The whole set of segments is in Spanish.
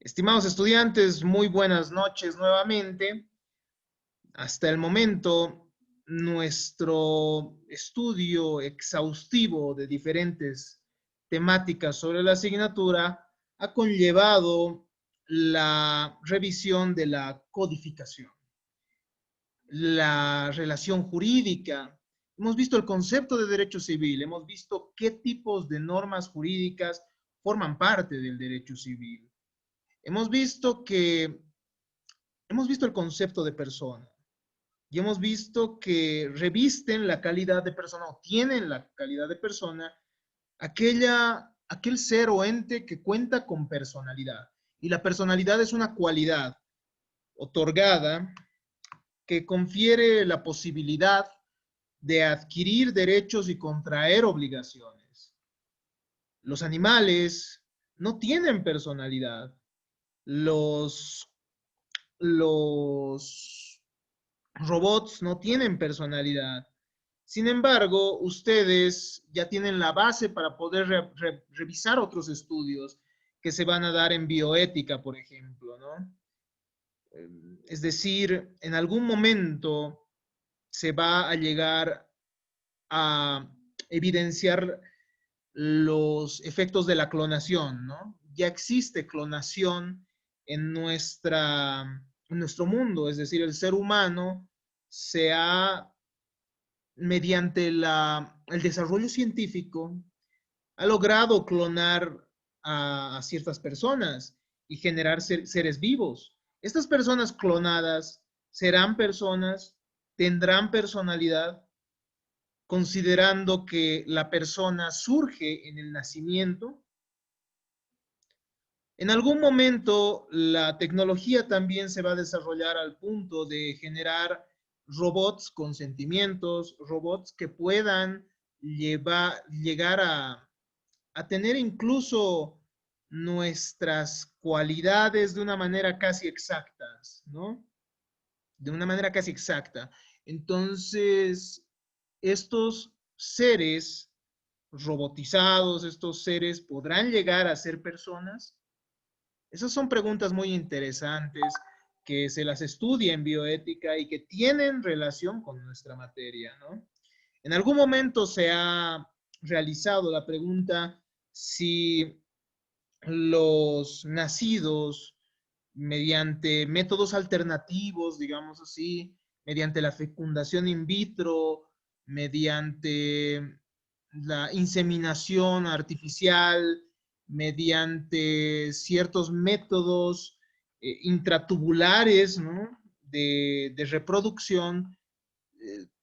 Estimados estudiantes, muy buenas noches nuevamente. Hasta el momento, nuestro estudio exhaustivo de diferentes temáticas sobre la asignatura ha conllevado la revisión de la codificación, la relación jurídica. Hemos visto el concepto de derecho civil, hemos visto qué tipos de normas jurídicas forman parte del derecho civil. Hemos visto que hemos visto el concepto de persona y hemos visto que revisten la calidad de persona o tienen la calidad de persona aquel ser o ente que cuenta con personalidad. Y la personalidad es una cualidad otorgada que confiere la posibilidad de adquirir derechos y contraer obligaciones. Los animales no tienen personalidad. Los, los robots no tienen personalidad. Sin embargo, ustedes ya tienen la base para poder revisar otros estudios que se van a dar en bioética, por ejemplo, ¿no? Es decir, en algún momento se va a llegar a evidenciar los efectos de la clonación, ¿no? Ya existe clonación en nuestro mundo, es decir, el ser humano se ha, mediante el desarrollo científico, ha logrado clonar a ciertas personas y generar seres vivos. Estas personas clonadas serán personas, tendrán personalidad, considerando que la persona surge en el nacimiento. En algún momento la tecnología también se va a desarrollar al punto de generar robots con sentimientos, robots que puedan llegar a tener incluso nuestras cualidades de una manera casi exactas, ¿no? De una manera casi exacta. Entonces, estos seres robotizados, estos seres podrán llegar a ser personas. Esas son preguntas muy interesantes que se las estudia en bioética y que tienen relación con nuestra materia, ¿no? En algún momento se ha realizado la pregunta si los nacidos mediante métodos alternativos, digamos así, mediante la fecundación in vitro, mediante la inseminación artificial, mediante ciertos métodos intratubulares, ¿no? de reproducción,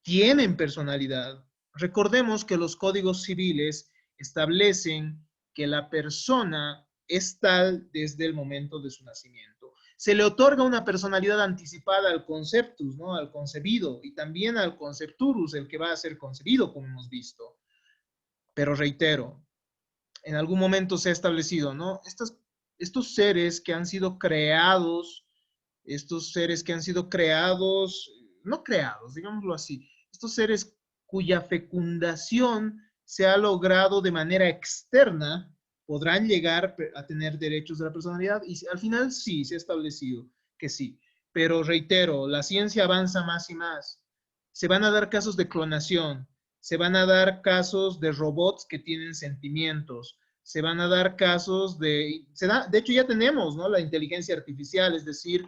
tienen personalidad. Recordemos que los códigos civiles establecen que la persona es tal desde el momento de su nacimiento. Se le otorga una personalidad anticipada al conceptus, ¿no? Al concebido, y también al concepturus, el que va a ser concebido, como hemos visto. Pero reitero, en algún momento se ha establecido, ¿no? Estos seres que han sido creados, estos seres que han sido creados, no creados, digámoslo así, estos seres cuya fecundación se ha logrado de manera externa, podrán llegar a tener derechos de la personalidad y al final sí, se ha establecido que sí. Pero reitero, la ciencia avanza más y más. Se van a dar casos de clonación, se van a dar casos de robots que tienen sentimientos, se van a dar casos de hecho ya tenemos, ¿no? La inteligencia artificial, es decir,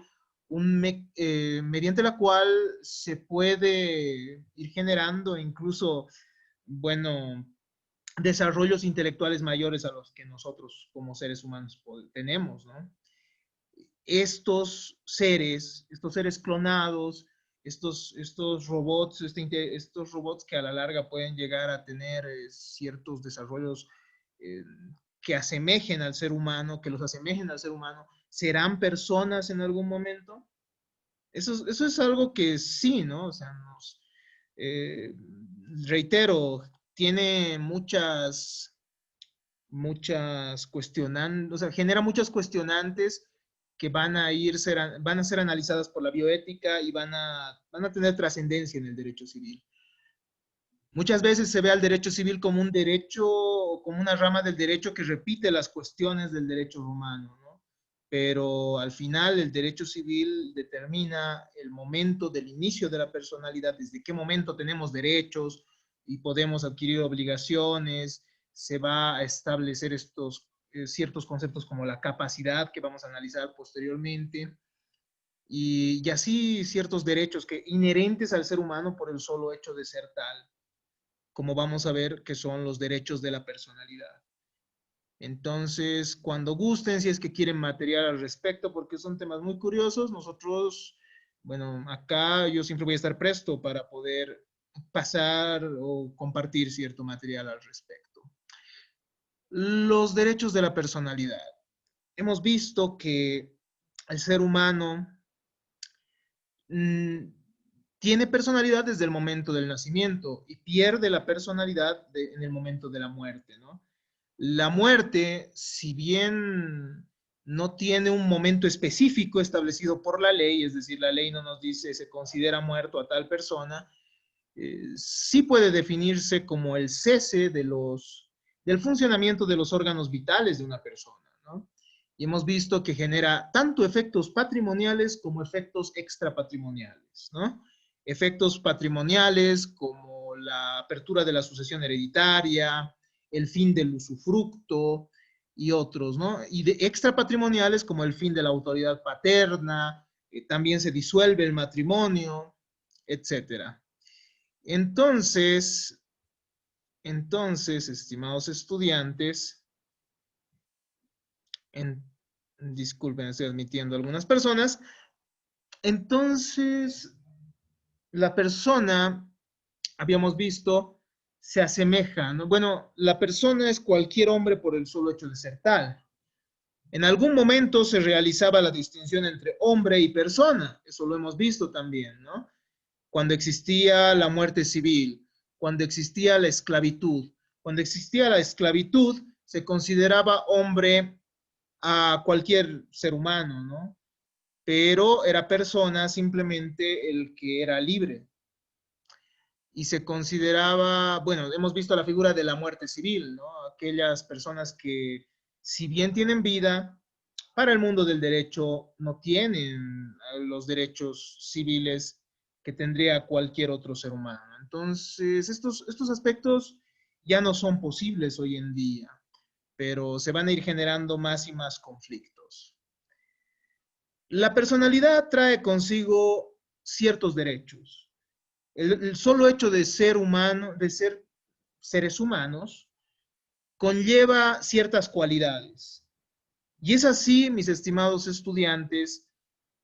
mediante la cual se puede ir generando incluso, bueno, desarrollos intelectuales mayores a los que nosotros como seres humanos tenemos, ¿no? Estos seres clonados, estos robots que a la larga pueden llegar a tener ciertos desarrollos eh, que asemejen al ser humano, que los asemejen al ser humano, ¿serán personas en algún momento? Eso es algo que sí, ¿no? O sea, eh, reitero, tiene muchas cuestionantes, o sea, genera muchas cuestionantes que van a ser analizadas por la bioética y van a tener trascendencia en el derecho civil. Muchas veces se ve al derecho civil como un derecho, como una rama del derecho que repite las cuestiones del derecho romano, ¿no? pero al final el derecho civil determina el momento del inicio de la personalidad, desde qué momento tenemos derechos y podemos adquirir obligaciones, se va a establecer estos ciertos conceptos como la capacidad que vamos a analizar posteriormente, y así ciertos derechos que inherentes al ser humano por el solo hecho de ser tal, como vamos a ver que son los derechos de la personalidad. Entonces, cuando gusten, si es que quieren material al respecto, porque son temas muy curiosos, nosotros, bueno, acá yo siempre voy a estar presto para poder pasar o compartir cierto material al respecto. Los derechos de la personalidad. Hemos visto que el ser humano mmm, tiene personalidad desde el momento del nacimiento y pierde la personalidad en el momento de la muerte, ¿no? La muerte, si bien no tiene un momento específico establecido por la ley, es decir, la ley no nos dice se considera muerto a tal persona, sí puede definirse como el cese del funcionamiento de los órganos vitales de una persona, ¿no? Y hemos visto que genera tanto efectos patrimoniales como efectos extrapatrimoniales, ¿no? Efectos patrimoniales como la apertura de la sucesión hereditaria, el fin del usufructo y otros, ¿no? Y de extrapatrimoniales como el fin de la autoridad paterna, también se disuelve el matrimonio, etcétera. Entonces, estimados estudiantes, en, disculpen, estoy admitiendo a algunas personas. Entonces, la persona, habíamos visto, se asemeja, ¿no? Bueno, la persona es cualquier hombre por el solo hecho de ser tal. En algún momento se realizaba la distinción entre hombre y persona, eso lo hemos visto también, ¿no? Cuando existía la muerte civil, cuando existía la esclavitud. Cuando existía la esclavitud, se consideraba hombre a cualquier ser humano, ¿no? Pero era persona simplemente el que era libre. Y se consideraba, bueno, hemos visto la figura de la muerte civil, ¿no? Aquellas personas que, si bien tienen vida, para el mundo del derecho no tienen los derechos civiles que tendría cualquier otro ser humano. Entonces, estos aspectos ya no son posibles hoy en día, pero se van a ir generando más y más conflictos. La personalidad trae consigo ciertos derechos. El solo hecho de ser humano, de ser seres humanos, conlleva ciertas cualidades. Y es así, mis estimados estudiantes,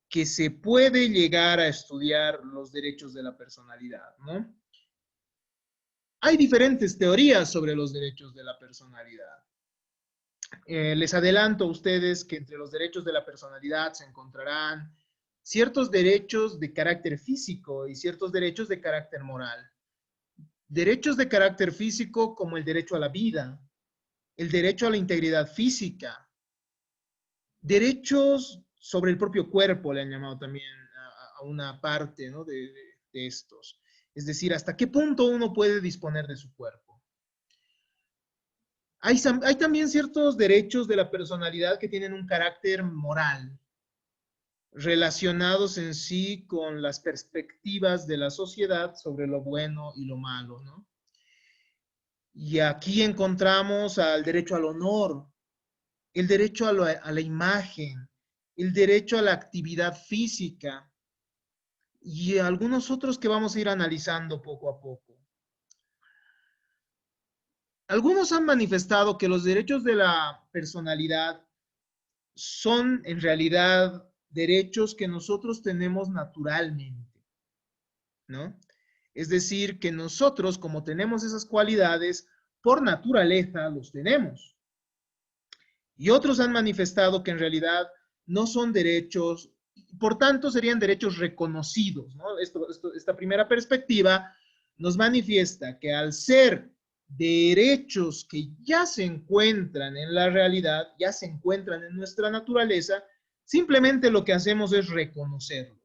que se puede llegar a estudiar los derechos de la personalidad, ¿no? Hay diferentes teorías sobre los derechos de la personalidad. Les adelanto a ustedes que entre los derechos de la personalidad se encontrarán ciertos derechos de carácter físico y ciertos derechos de carácter moral. Derechos de carácter físico como el derecho a la vida, el derecho a la integridad física, derechos sobre el propio cuerpo, le han llamado también a una parte, ¿no? de estos. Es decir, hasta qué punto uno puede disponer de su cuerpo. Hay también ciertos derechos de la personalidad que tienen un carácter moral, relacionados en sí con las perspectivas de la sociedad sobre lo bueno y lo malo, ¿no? Y aquí encontramos al derecho al honor, el derecho a la imagen, el derecho a la actividad física y algunos otros que vamos a ir analizando poco a poco. Algunos han manifestado que los derechos de la personalidad son en realidad derechos que nosotros tenemos naturalmente, ¿no? Es decir, que nosotros, como tenemos esas cualidades, por naturaleza los tenemos. Y otros han manifestado que en realidad no son derechos, por tanto serían derechos reconocidos, ¿no? Esta primera perspectiva nos manifiesta que al ser derechos que ya se encuentran en la realidad, ya se encuentran en nuestra naturaleza, simplemente lo que hacemos es reconocerlos.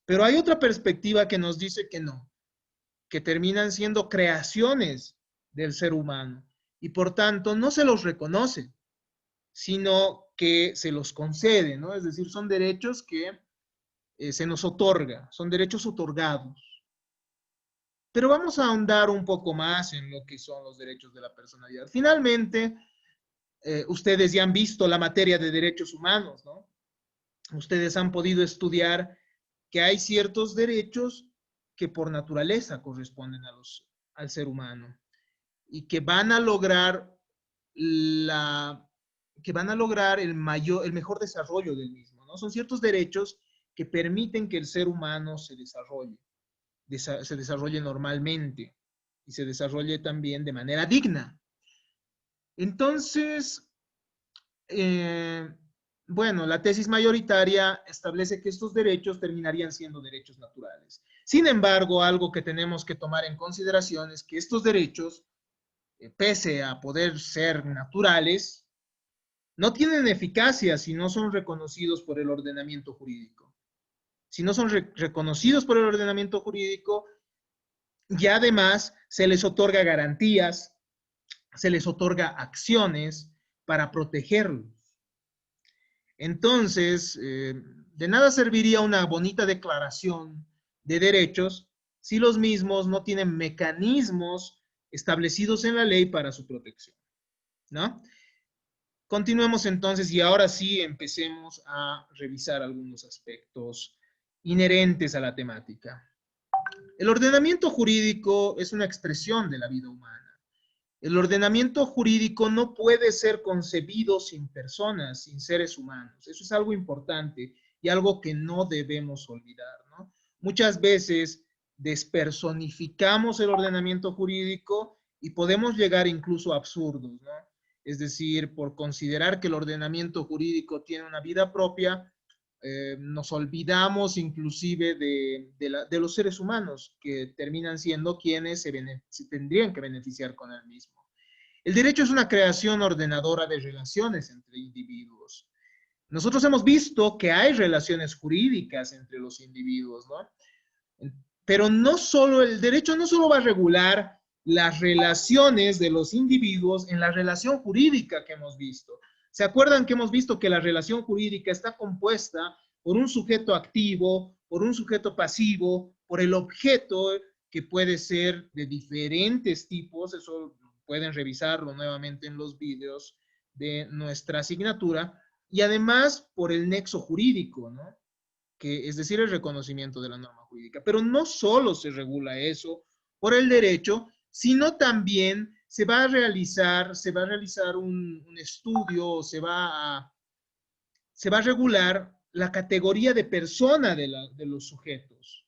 Pero hay otra perspectiva que nos dice que no, que terminan siendo creaciones del ser humano y por tanto no se los reconoce. sino que se los concede, ¿no? Es decir, son derechos que se nos otorga, son derechos otorgados. Pero vamos a ahondar un poco más en lo que son los derechos de la personalidad. Finalmente, ustedes ya han visto la materia de derechos humanos, ¿no? Ustedes han podido estudiar que hay ciertos derechos que por naturaleza corresponden al ser humano y que van a lograr el mejor desarrollo del mismo, ¿no? Son ciertos derechos que permiten que el ser humano se desarrolle normalmente y se desarrolle también de manera digna. Entonces, bueno, la tesis mayoritaria establece que estos derechos terminarían siendo derechos naturales. Sin embargo, algo que tenemos que tomar en consideración es que estos derechos, pese a poder ser naturales, no tienen eficacia si no son reconocidos por el ordenamiento jurídico. Si no son reconocidos por el ordenamiento jurídico, y además se les otorga garantías, se les otorga acciones para protegerlos. Entonces, de nada serviría una bonita declaración de derechos si los mismos no tienen mecanismos establecidos en la ley para su protección, ¿no? Continuemos entonces y ahora sí empecemos a revisar algunos aspectos inherentes a la temática. El ordenamiento jurídico es una expresión de la vida humana. El ordenamiento jurídico no puede ser concebido sin personas, sin seres humanos. Eso es algo importante y algo que no debemos olvidar, ¿no? Muchas veces despersonificamos el ordenamiento jurídico y podemos llegar incluso a absurdos, ¿no? Es decir, por considerar que el ordenamiento jurídico tiene una vida propia, nos olvidamos inclusive de los seres humanos que terminan siendo quienes se tendrían que beneficiar con el mismo. El derecho es una creación ordenadora de relaciones entre individuos. Nosotros hemos visto que hay relaciones jurídicas entre los individuos, ¿no? Pero no solo, el derecho no solo va a regular las relaciones de los individuos en la relación jurídica que hemos visto. ¿Se acuerdan que hemos visto que la relación jurídica está compuesta por un sujeto activo, por un sujeto pasivo, por el objeto que puede ser de diferentes tipos? Eso pueden revisarlo nuevamente en los vídeos de nuestra asignatura. Y además por el nexo jurídico, ¿no? Que es decir, el reconocimiento de la norma jurídica. Pero no solo se regula eso por el derecho, sino también se va a realizar un estudio, se va a regular la categoría de persona de los sujetos.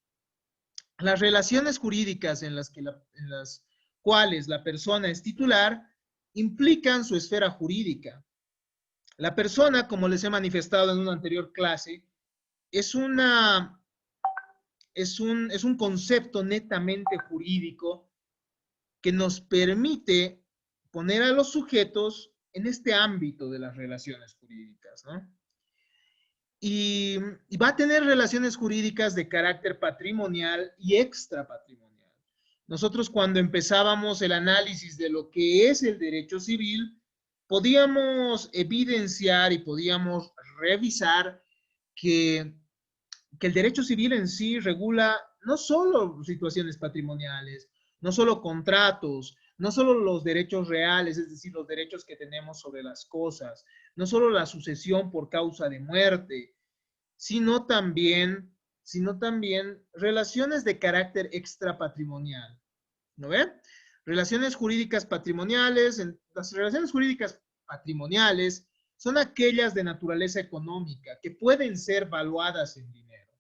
Las relaciones jurídicas en las cuales la persona es titular implican su esfera jurídica. La persona, como les he manifestado en una anterior clase, es un concepto netamente jurídico que nos permite poner a los sujetos en este ámbito de las relaciones jurídicas, ¿no? Y va a tener relaciones jurídicas de carácter patrimonial y extrapatrimonial. Nosotros cuando empezábamos el análisis de lo que es el derecho civil, podíamos evidenciar y podíamos revisar que el derecho civil en sí regula no solo situaciones patrimoniales, no solo contratos, no solo los derechos reales, es decir, los derechos que tenemos sobre las cosas, no solo la sucesión por causa de muerte, sino también relaciones de carácter extrapatrimonial, ¿no ve? Relaciones jurídicas patrimoniales, las relaciones jurídicas patrimoniales son aquellas de naturaleza económica que pueden ser valuadas en dinero.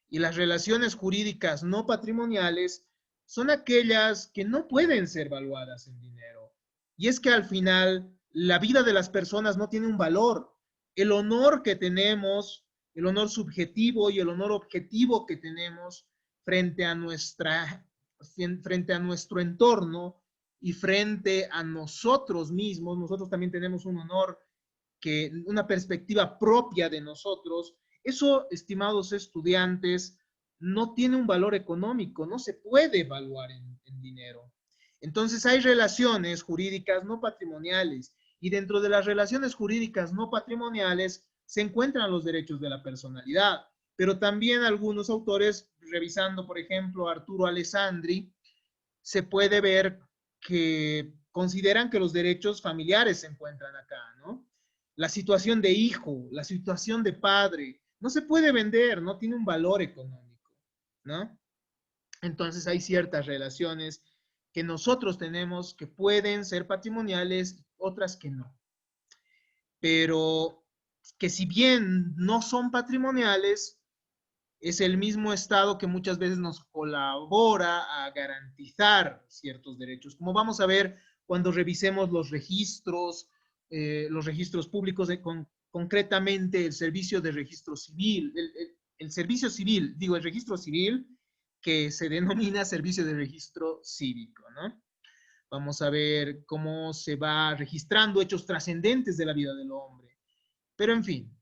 Y las relaciones jurídicas no patrimoniales son aquellas que no pueden ser valuadas en dinero. Y es que al final la vida de las personas no tiene un valor. El honor que tenemos, el honor subjetivo y el honor objetivo que tenemos frente a nuestro entorno y frente a nosotros mismos, nosotros también tenemos un honor, una perspectiva propia de nosotros. Eso, estimados estudiantes, no tiene un valor económico, no se puede evaluar en dinero. Entonces hay relaciones jurídicas no patrimoniales Y dentro de las relaciones jurídicas no patrimoniales se encuentran los derechos de la personalidad. Pero también algunos autores, revisando, por ejemplo, Arturo Alessandri, se puede ver que consideran que los derechos familiares se encuentran acá, ¿no? La situación de hijo, la situación de padre, no se puede vender, no tiene un valor económico, ¿no? Entonces hay ciertas relaciones que nosotros tenemos que pueden ser patrimoniales, otras que no. Pero que si bien no son patrimoniales, es el mismo Estado que muchas veces nos colabora a garantizar ciertos derechos. Como vamos a ver cuando revisemos los registros públicos, concretamente el servicio de registro civil, el servicio civil, digo, el registro civil, que se denomina servicio de registro cívico, ¿no? Vamos a ver cómo se va registrando hechos trascendentes de la vida del hombre. Pero en fin,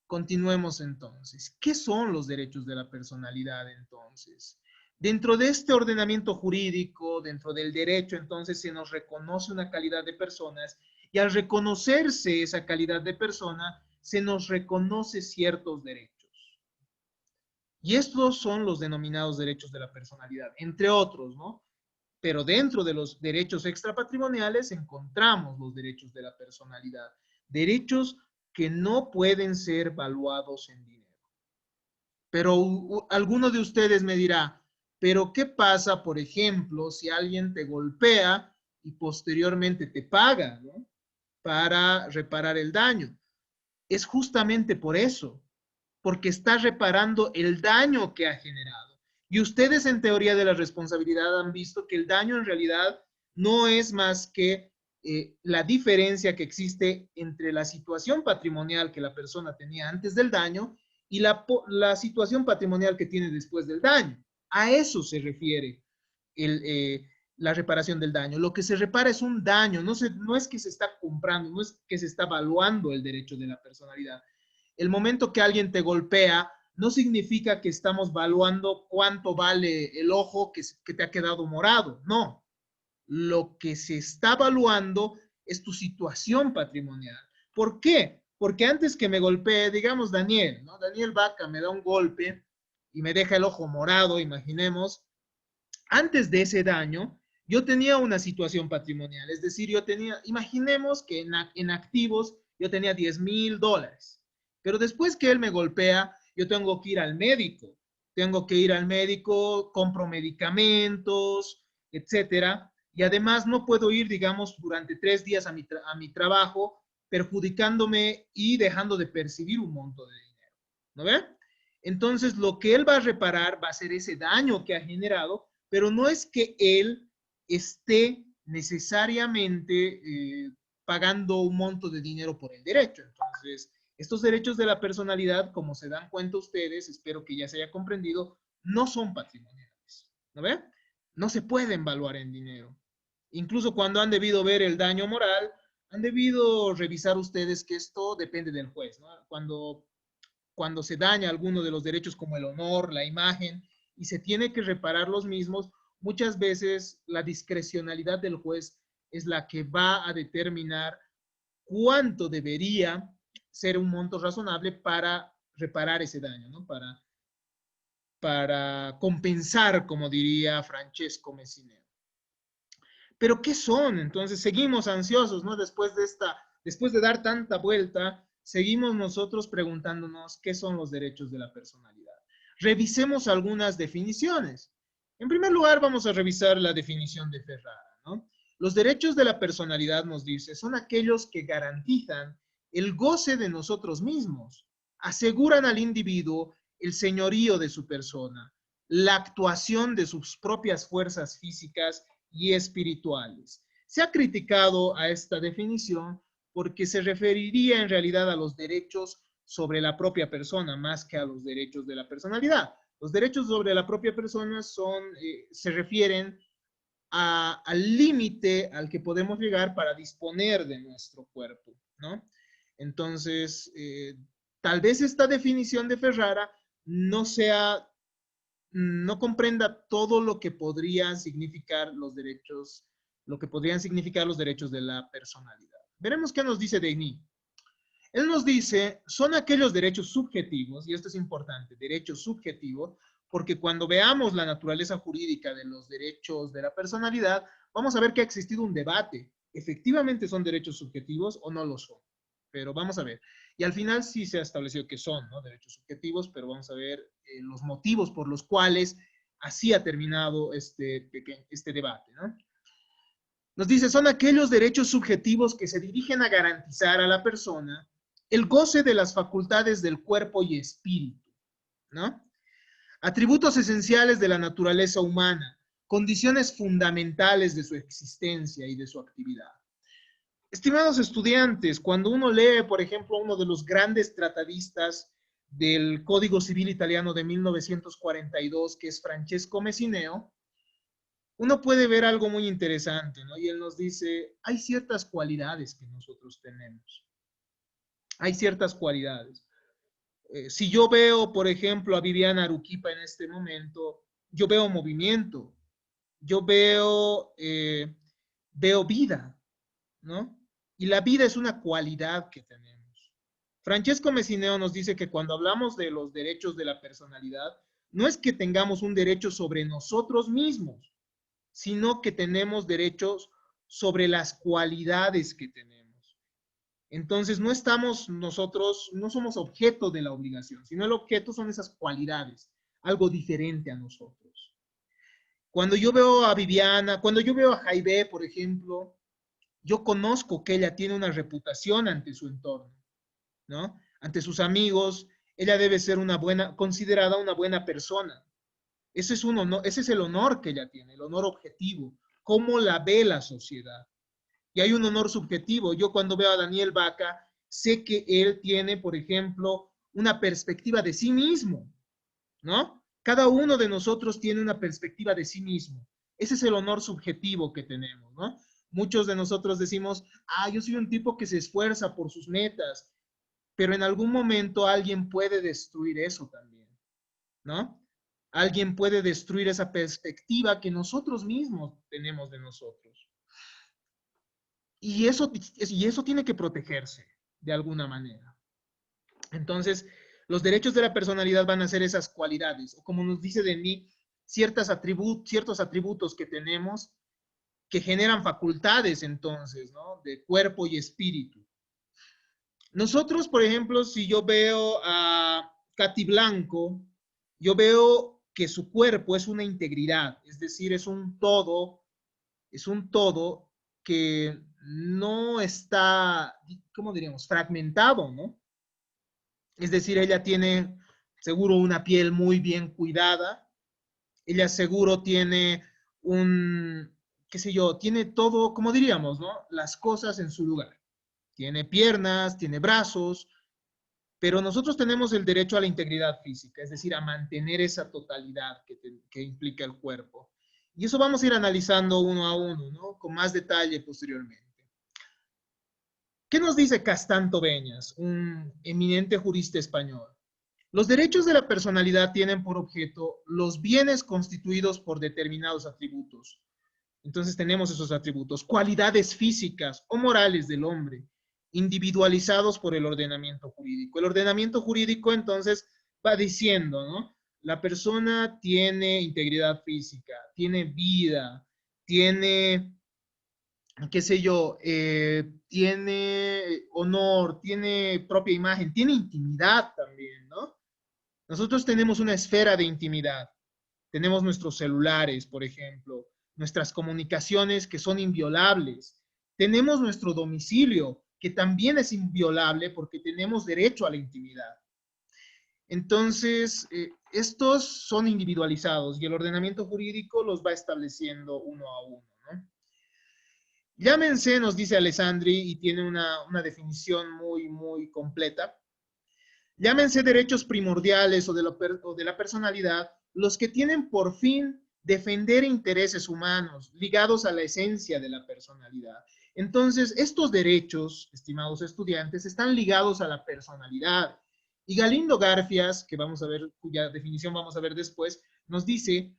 continuemos entonces. ¿Qué son los derechos de la personalidad entonces? Dentro de este ordenamiento jurídico, dentro del derecho, entonces se nos reconoce una calidad de personas y al reconocerse esa calidad de persona, se nos reconoce ciertos derechos. Y estos son los denominados derechos de la personalidad, entre otros, ¿no? Pero dentro de los derechos extrapatrimoniales encontramos los derechos de la personalidad, derechos que no pueden ser valuados en dinero. Pero alguno de ustedes me dirá, pero ¿qué pasa, por ejemplo, si alguien te golpea y posteriormente te paga, ¿no? Para reparar el daño? Es justamente por eso, porque está reparando el daño que ha generado. Y ustedes en teoría de la responsabilidad han visto que el daño en realidad no es más que la diferencia que existe entre la situación patrimonial que la persona tenía antes del daño y la situación patrimonial que tiene después del daño. A eso se refiere la reparación del daño. Lo que se repara es un daño, no es que se está comprando, no es que se está evaluando el derecho de la personalidad. El momento que alguien te golpea, no significa que estamos valuando cuánto vale el ojo que te ha quedado morado. No. Lo que se está evaluando es tu situación patrimonial. ¿Por qué? Porque antes que me golpee, digamos Daniel, ¿no? Daniel Vaca me da un golpe y me deja el ojo morado, imaginemos. Antes de ese daño, yo tenía una situación patrimonial, es decir, yo tenía, imaginemos que en activos yo tenía $10,000, pero después que él me golpea, yo tengo que ir al médico, compro medicamentos, etcétera, y además no puedo ir, digamos, durante 3 días a mi trabajo, perjudicándome y dejando de percibir un monto de dinero, ¿no ve? Entonces, lo que él va a reparar va a ser ese daño que ha generado, pero no es que él esté necesariamente pagando un monto de dinero por el derecho. Entonces, estos derechos de la personalidad, como se dan cuenta ustedes, espero que ya se haya comprendido, no son patrimoniales, ¿no ve? No se pueden evaluar en dinero. Incluso cuando han debido ver el daño moral, han debido revisar ustedes que esto depende del juez, ¿no? Cuando se daña alguno de los derechos como el honor, la imagen, y se tiene que reparar los mismos, muchas veces la discrecionalidad del juez es la que va a determinar cuánto debería ser un monto razonable para reparar ese daño, ¿no? Para compensar, como diría Francesco Messineo. Pero ¿qué son? Entonces seguimos ansiosos, ¿no? Después de dar tanta vuelta, seguimos nosotros preguntándonos qué son los derechos de la personalidad. Revisemos algunas definiciones. En primer lugar, vamos a revisar la definición de Ferrara, ¿no? Los derechos de la personalidad, nos dice, son aquellos que garantizan el goce de nosotros mismos, aseguran al individuo el señorío de su persona, la actuación de sus propias fuerzas físicas y espirituales. Se ha criticado a esta definición porque se referiría en realidad a los derechos sobre la propia persona más que a los derechos de la personalidad. Los derechos sobre la propia persona se refieren al límite al que podemos llegar para disponer de nuestro cuerpo, ¿no? Entonces, tal vez esta definición de Ferrara no comprenda todo lo que podrían significar los derechos de la personalidad. Veremos qué nos dice Denis. Él nos dice, son aquellos derechos subjetivos, y esto es importante, derechos subjetivos, porque cuando veamos la naturaleza jurídica de los derechos de la personalidad, vamos a ver que ha existido un debate. ¿Efectivamente son derechos subjetivos o no lo son? Pero vamos a ver. Y al final sí se ha establecido que son, ¿no?, derechos subjetivos, pero vamos a ver los motivos por los cuales así ha terminado este debate, ¿no? Nos dice, son aquellos derechos subjetivos que se dirigen a garantizar a la persona el goce de las facultades del cuerpo y espíritu, ¿no? Atributos esenciales de la naturaleza humana, condiciones fundamentales de su existencia y de su actividad. Estimados estudiantes, cuando uno lee, por ejemplo, uno de los grandes tratadistas del Código Civil Italiano de 1942, que es Francesco Messineo, uno puede ver algo muy interesante, ¿no? Y él nos dice, hay ciertas cualidades que nosotros tenemos. Hay ciertas cualidades. Si yo veo, por ejemplo, a Viviana Aruquipa en este momento, yo veo movimiento, yo veo vida, ¿no? Y la vida es una cualidad que tenemos. Francesco Messineo nos dice que cuando hablamos de los derechos de la personalidad, no es que tengamos un derecho sobre nosotros mismos, sino que tenemos derechos sobre las cualidades que tenemos. Entonces, no estamos nosotros, no somos objeto de la obligación, sino el objeto son esas cualidades, algo diferente a nosotros. Cuando yo veo a Viviana, cuando yo veo a Jaime, por ejemplo, yo conozco que ella tiene una reputación ante su entorno, ¿no? Ante sus amigos, ella debe ser considerada una buena persona. Ese es un honor, ese es el honor que ella tiene, el honor objetivo, cómo la ve la sociedad. Y hay un honor subjetivo. Yo cuando veo a Daniel Vaca, sé que él tiene, por ejemplo, una perspectiva de sí mismo, ¿no? Cada uno de nosotros tiene una perspectiva de sí mismo. Ese es el honor subjetivo que tenemos, ¿no? Muchos de nosotros decimos, yo soy un tipo que se esfuerza por sus metas, pero en algún momento alguien puede destruir eso también, ¿no? Alguien puede destruir esa perspectiva que nosotros mismos tenemos de nosotros. Y eso tiene que protegerse de alguna manera. Entonces, los derechos de la personalidad van a ser esas cualidades, o como nos dice Denis, ciertos atributos que tenemos que generan facultades entonces, ¿no?, de cuerpo y espíritu. Nosotros, por ejemplo, si yo veo a Katy Blanco, yo veo que su cuerpo es una integridad, es decir, es un todo que no está, ¿cómo diríamos?, fragmentado, ¿no? Es decir, ella tiene seguro una piel muy bien cuidada, ella seguro tiene qué sé yo, tiene todo, como diríamos, ¿no?, las cosas en su lugar. Tiene piernas, tiene brazos, pero nosotros tenemos el derecho a la integridad física, es decir, a mantener esa totalidad que implica el cuerpo. Y eso vamos a ir analizando uno a uno, ¿no?, con más detalle posteriormente. ¿Qué nos dice Castanto Beñas, un eminente jurista español? Los derechos de la personalidad tienen por objeto los bienes constituidos por determinados atributos. Entonces tenemos esos atributos, cualidades físicas o morales del hombre, individualizados por el ordenamiento jurídico. El ordenamiento jurídico entonces va diciendo, ¿no?, la persona tiene integridad física, tiene vida, tiene, qué sé yo, tiene honor, tiene propia imagen, tiene intimidad también, ¿no? Nosotros tenemos una esfera de intimidad. Tenemos nuestros celulares, por ejemplo, nuestras comunicaciones que son inviolables. Tenemos nuestro domicilio, que también es inviolable porque tenemos derecho a la intimidad. Entonces, estos son individualizados y el ordenamiento jurídico los va estableciendo uno a uno, ¿no? Llámense, nos dice Alessandri, y tiene una definición muy, muy completa. Llámense derechos primordiales o de la personalidad los que tienen por fin defender intereses humanos ligados a la esencia de la personalidad. Entonces, estos derechos, estimados estudiantes, están ligados a la personalidad. Y Galindo Garfias, que vamos a ver, cuya definición vamos a ver después, nos dice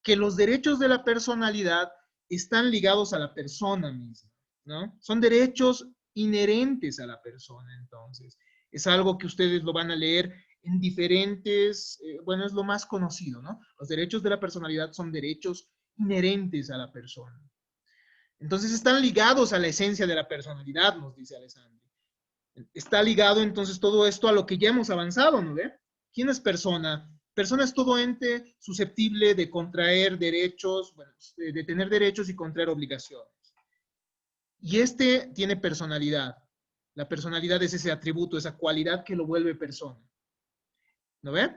que los derechos de la personalidad están ligados a la persona misma, ¿no? Son derechos inherentes a la persona, entonces. Es algo que ustedes lo van a leer en diferentes, bueno, es lo más conocido, ¿no? Los derechos de la personalidad son derechos inherentes a la persona. Entonces están ligados a la esencia de la personalidad, nos dice Alessandri. Está ligado entonces todo esto a lo que ya hemos avanzado, ¿no ve? ¿Quién es persona? Persona es todo ente susceptible de contraer derechos, bueno, de tener derechos y contraer obligaciones. Y este tiene personalidad. La personalidad es ese atributo, esa cualidad que lo vuelve persona. ¿No ve?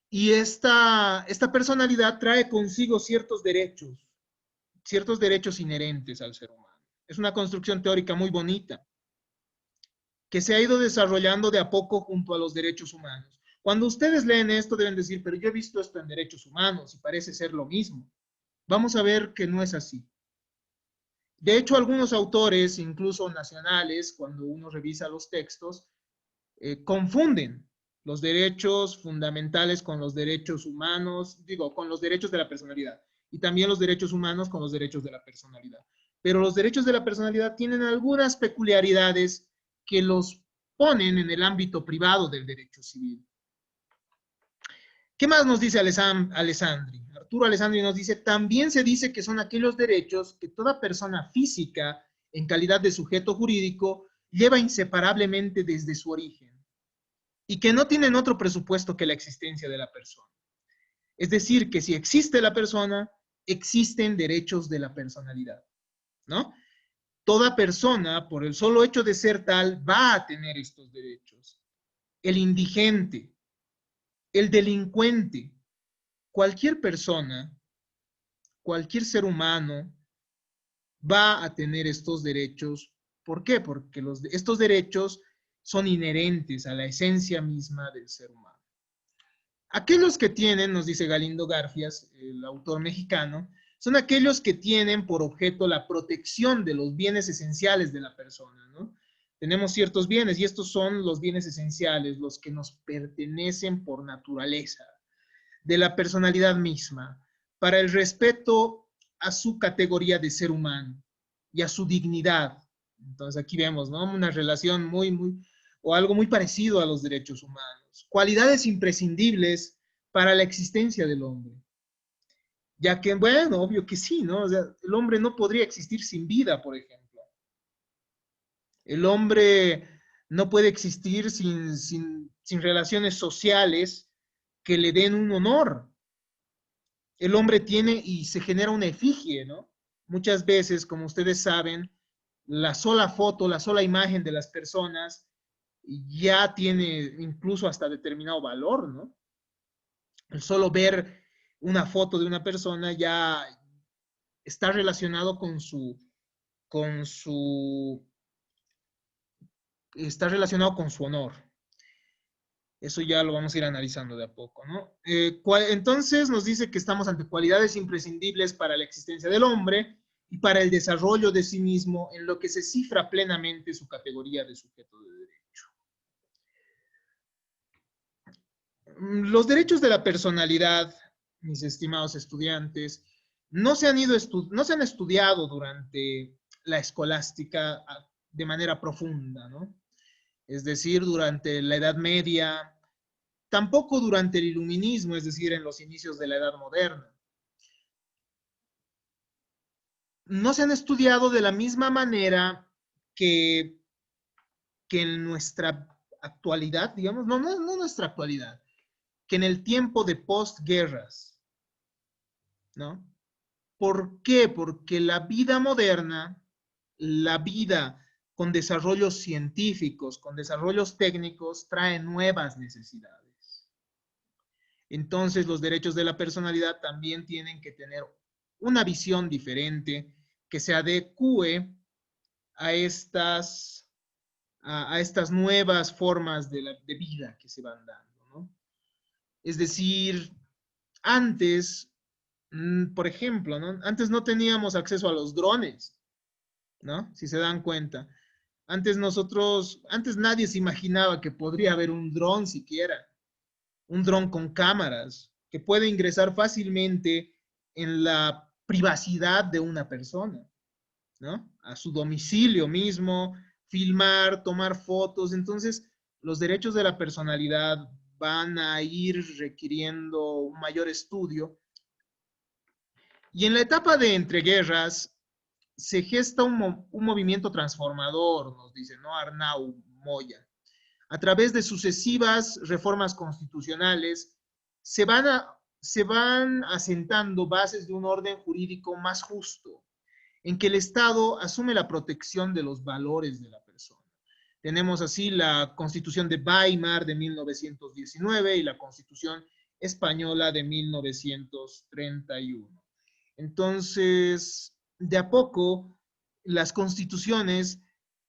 Y esta personalidad trae consigo ciertos derechos inherentes al ser humano. Es una construcción teórica muy bonita, que se ha ido desarrollando de a poco junto a los derechos humanos. Cuando ustedes leen esto deben decir, pero yo he visto esto en derechos humanos y parece ser lo mismo. Vamos a ver que no es así. De hecho, algunos autores, incluso nacionales, cuando uno revisa los textos, confunden los derechos fundamentales con los derechos humanos, digo, con los derechos de la personalidad, y también los derechos humanos con los derechos de la personalidad. Pero los derechos de la personalidad tienen algunas peculiaridades que los ponen en el ámbito privado del derecho civil. ¿Qué más nos dice Alessandri? Arturo Alessandri nos dice, también se dice que son aquellos derechos que toda persona física, en calidad de sujeto jurídico, lleva inseparablemente desde su origen y que no tienen otro presupuesto que la existencia de la persona. Es decir, que si existe la persona, existen derechos de la personalidad, ¿no? Toda persona, por el solo hecho de ser tal, va a tener estos derechos. El indigente, el delincuente, cualquier persona, cualquier ser humano va a tener estos derechos. ¿Por qué? Porque estos derechos son inherentes a la esencia misma del ser humano. Aquellos que tienen, nos dice Galindo Garfias, el autor mexicano, son aquellos que tienen por objeto la protección de los bienes esenciales de la persona, ¿no? Tenemos ciertos bienes y estos son los bienes esenciales, los que nos pertenecen por naturaleza, de la personalidad misma, para el respeto a su categoría de ser humano y a su dignidad. Entonces aquí vemos, ¿no? Una relación o algo muy parecido a los derechos humanos. Cualidades imprescindibles para la existencia del hombre. Ya que, bueno, obvio que sí, ¿no? O sea, el hombre no podría existir sin vida, por ejemplo. El hombre no puede existir sin relaciones sociales que le den un honor. El hombre tiene y se genera una efigie, ¿no? Muchas veces, como ustedes saben, la sola foto, la sola imagen de las personas ya tiene incluso hasta determinado valor, ¿no? El solo ver una foto de una persona ya está relacionado está relacionado con su honor. Eso ya lo vamos a ir analizando de a poco, ¿no? Entonces nos dice que estamos ante cualidades imprescindibles para la existencia del hombre y para el desarrollo de sí mismo en lo que se cifra plenamente su categoría de sujeto de derecho. Los derechos de la personalidad, mis estimados estudiantes, no se han estudiado durante la escolástica de manera profunda, ¿no? Es decir, durante la Edad Media, tampoco durante el iluminismo, es decir, en los inicios de la Edad Moderna. No se han estudiado de la misma manera que en nuestra actualidad, digamos, no nuestra actualidad, que en el tiempo de postguerras, ¿no? ¿Por qué? Porque la vida moderna, la vida con desarrollos científicos, con desarrollos técnicos, trae nuevas necesidades. Entonces, los derechos de la personalidad también tienen que tener una visión diferente que se adecue a estas nuevas formas de vida que se van dando, ¿no? Es decir, antes, por ejemplo, ¿no? Antes no teníamos acceso a los drones, ¿no? Si se dan cuenta. Antes nadie se imaginaba que podría haber un dron siquiera, un dron con cámaras, que puede ingresar fácilmente en la privacidad de una persona. ¿no? A su domicilio mismo, filmar, tomar fotos. Entonces, los derechos de la personalidad van a ir requiriendo un mayor estudio. Y en la etapa de entreguerras se gesta un movimiento transformador, nos dice, ¿no? Arnau Moya. A través de sucesivas reformas constitucionales se van asentando bases de un orden jurídico más justo, en que el Estado asume la protección de los valores de la persona. Tenemos así la Constitución de Weimar de 1919 y la Constitución Española de 1931. Entonces, de a poco, las constituciones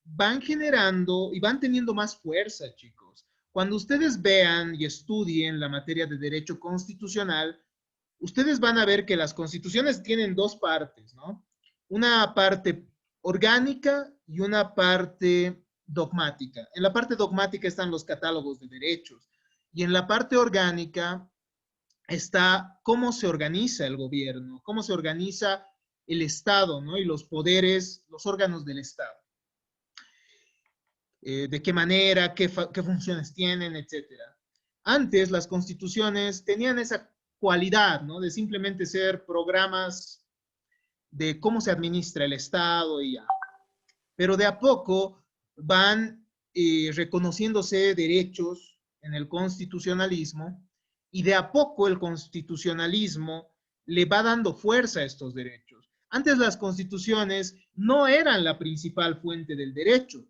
van generando y van teniendo más fuerza, chicos. Cuando ustedes vean y estudien la materia de derecho constitucional, ustedes van a ver que las constituciones tienen dos partes, ¿no? Una parte orgánica y una parte dogmática. En la parte dogmática están los catálogos de derechos y en la parte orgánica está cómo se organiza el gobierno, cómo se organiza el Estado, ¿no? Y los poderes, los órganos del Estado. De qué manera, qué funciones tienen, etcétera. Antes las constituciones tenían esa cualidad, ¿no? De simplemente ser programas de cómo se administra el Estado y ya. Pero de a poco van reconociéndose derechos en el constitucionalismo y de a poco el constitucionalismo le va dando fuerza a estos derechos. Antes las constituciones no eran la principal fuente del derecho,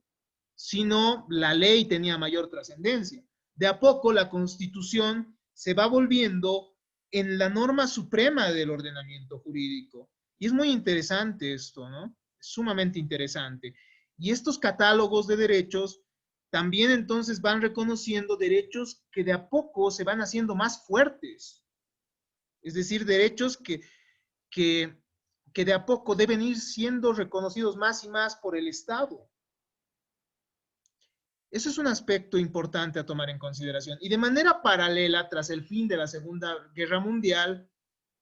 sino la ley tenía mayor trascendencia. De a poco la Constitución se va volviendo en la norma suprema del ordenamiento jurídico. Y es muy interesante esto, ¿no? Es sumamente interesante. Y estos catálogos de derechos también entonces van reconociendo derechos que de a poco se van haciendo más fuertes. Es decir, derechos que de a poco deben ir siendo reconocidos más y más por el Estado. Eso es un aspecto importante a tomar en consideración. Y de manera paralela, tras el fin de la Segunda Guerra Mundial,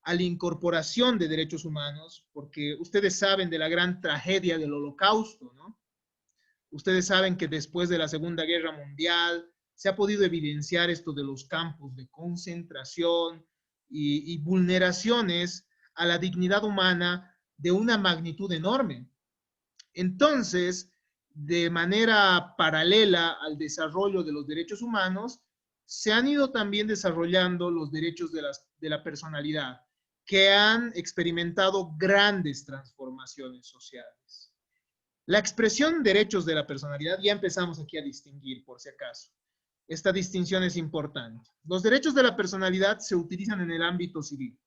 a la incorporación de derechos humanos, porque ustedes saben de la gran tragedia del Holocausto, ¿no? Ustedes saben que después de la Segunda Guerra Mundial se ha podido evidenciar esto de los campos de concentración y vulneraciones a la dignidad humana de una magnitud enorme. Entonces, de manera paralela al desarrollo de los derechos humanos, se han ido también desarrollando los derechos de la personalidad, que han experimentado grandes transformaciones sociales. La expresión derechos de la personalidad, ya empezamos aquí a distinguir, por si acaso. Esta distinción es importante. Los derechos de la personalidad se utilizan en el ámbito civil,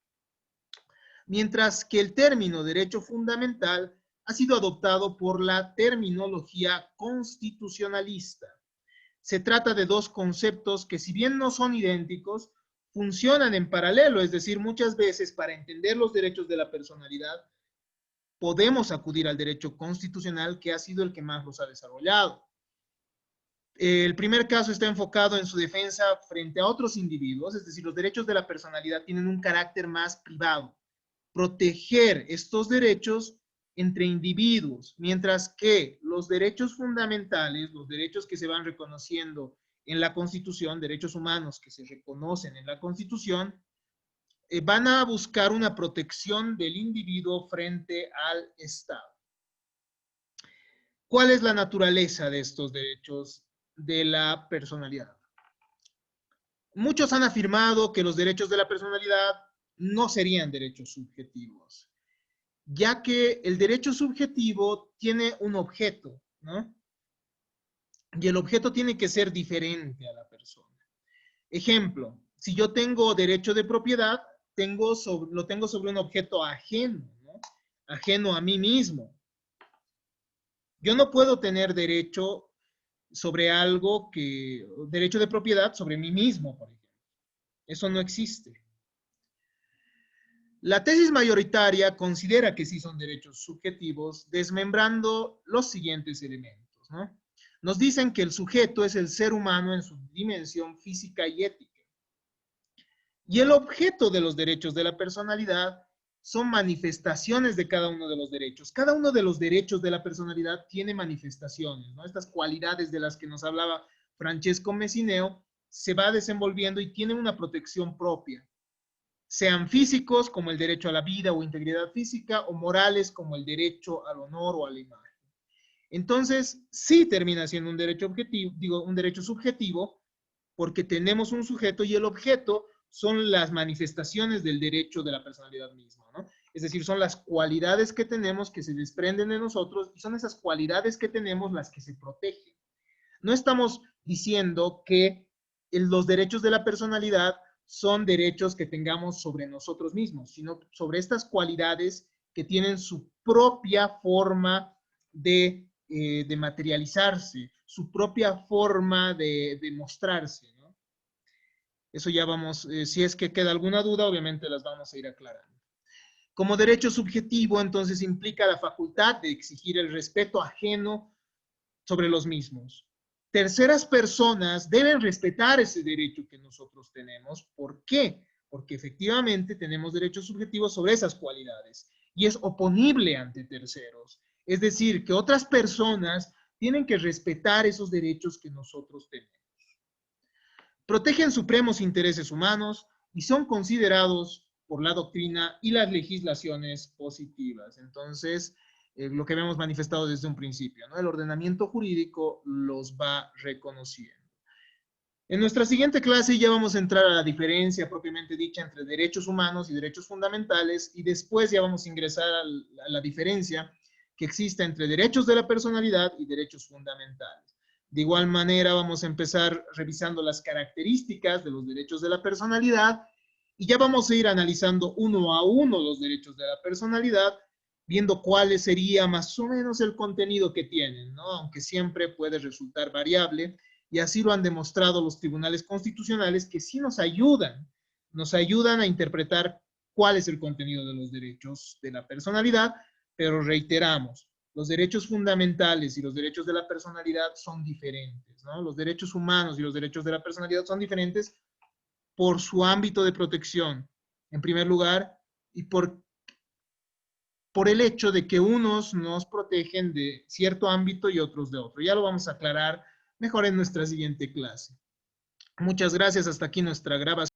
mientras que el término derecho fundamental ha sido adoptado por la terminología constitucionalista. Se trata de dos conceptos que, si bien no son idénticos, funcionan en paralelo, es decir, muchas veces para entender los derechos de la personalidad podemos acudir al derecho constitucional, que ha sido el que más los ha desarrollado. El primer caso está enfocado en su defensa frente a otros individuos, es decir, los derechos de la personalidad tienen un carácter más privado. Proteger estos derechos entre individuos, mientras que los derechos fundamentales, los derechos que se van reconociendo en la Constitución, derechos humanos que se reconocen en la Constitución, van a buscar una protección del individuo frente al Estado. ¿Cuál es la naturaleza de estos derechos de la personalidad? Muchos han afirmado que los derechos de la personalidad no serían derechos subjetivos, ya que el derecho subjetivo tiene un objeto, ¿no? Y el objeto tiene que ser diferente a la persona. Ejemplo, si yo tengo derecho de propiedad, lo tengo sobre un objeto ajeno, ¿no? Ajeno a mí mismo. Yo no puedo tener derecho sobre algo derecho de propiedad sobre mí mismo, por ejemplo. Eso no existe. La tesis mayoritaria considera que sí son derechos subjetivos, desmembrando los siguientes elementos, ¿no? Nos dicen que el sujeto es el ser humano en su dimensión física y ética. Y el objeto de los derechos de la personalidad son manifestaciones de cada uno de los derechos. Cada uno de los derechos de la personalidad tiene manifestaciones, ¿no? Estas cualidades de las que nos hablaba Francesco Messineo se va desenvolviendo y tiene una protección propia. Sean físicos, como el derecho a la vida o integridad física, o morales, como el derecho al honor o a la imagen. Entonces, sí termina siendo un derecho objetivo, digo, un derecho subjetivo, porque tenemos un sujeto y el objeto son las manifestaciones del derecho de la personalidad misma, ¿no? Es decir, son las cualidades que tenemos que se desprenden de nosotros y son esas cualidades que tenemos las que se protegen. No estamos diciendo que los derechos de la personalidad son derechos que tengamos sobre nosotros mismos, sino sobre estas cualidades que tienen su propia forma de materializarse, su propia forma de mostrarse, ¿no? Eso ya vamos, si es que queda alguna duda, obviamente las vamos a ir aclarando. Como derecho subjetivo, entonces implica la facultad de exigir el respeto ajeno sobre los mismos. Terceras personas deben respetar ese derecho que nosotros tenemos. ¿Por qué? Porque efectivamente tenemos derechos subjetivos sobre esas cualidades y es oponible ante terceros. Es decir, que otras personas tienen que respetar esos derechos que nosotros tenemos. Protegen supremos intereses humanos y son considerados por la doctrina y las legislaciones positivas. Entonces, lo que habíamos manifestado desde un principio, ¿no? El ordenamiento jurídico los va reconociendo. En nuestra siguiente clase ya vamos a entrar a la diferencia propiamente dicha entre derechos humanos y derechos fundamentales y después ya vamos a ingresar a la diferencia que existe entre derechos de la personalidad y derechos fundamentales. De igual manera vamos a empezar revisando las características de los derechos de la personalidad y ya vamos a ir analizando uno a uno los derechos de la personalidad, viendo cuál sería más o menos el contenido que tienen, ¿no? Aunque siempre puede resultar variable. Y así lo han demostrado los tribunales constitucionales que sí nos ayudan a interpretar cuál es el contenido de los derechos de la personalidad, pero reiteramos, los derechos fundamentales y los derechos de la personalidad son diferentes, ¿no? Los derechos humanos y los derechos de la personalidad son diferentes por su ámbito de protección, en primer lugar, y por el hecho de que unos nos protegen de cierto ámbito y otros de otro. Ya lo vamos a aclarar mejor en nuestra siguiente clase. Muchas gracias. Hasta aquí nuestra grabación.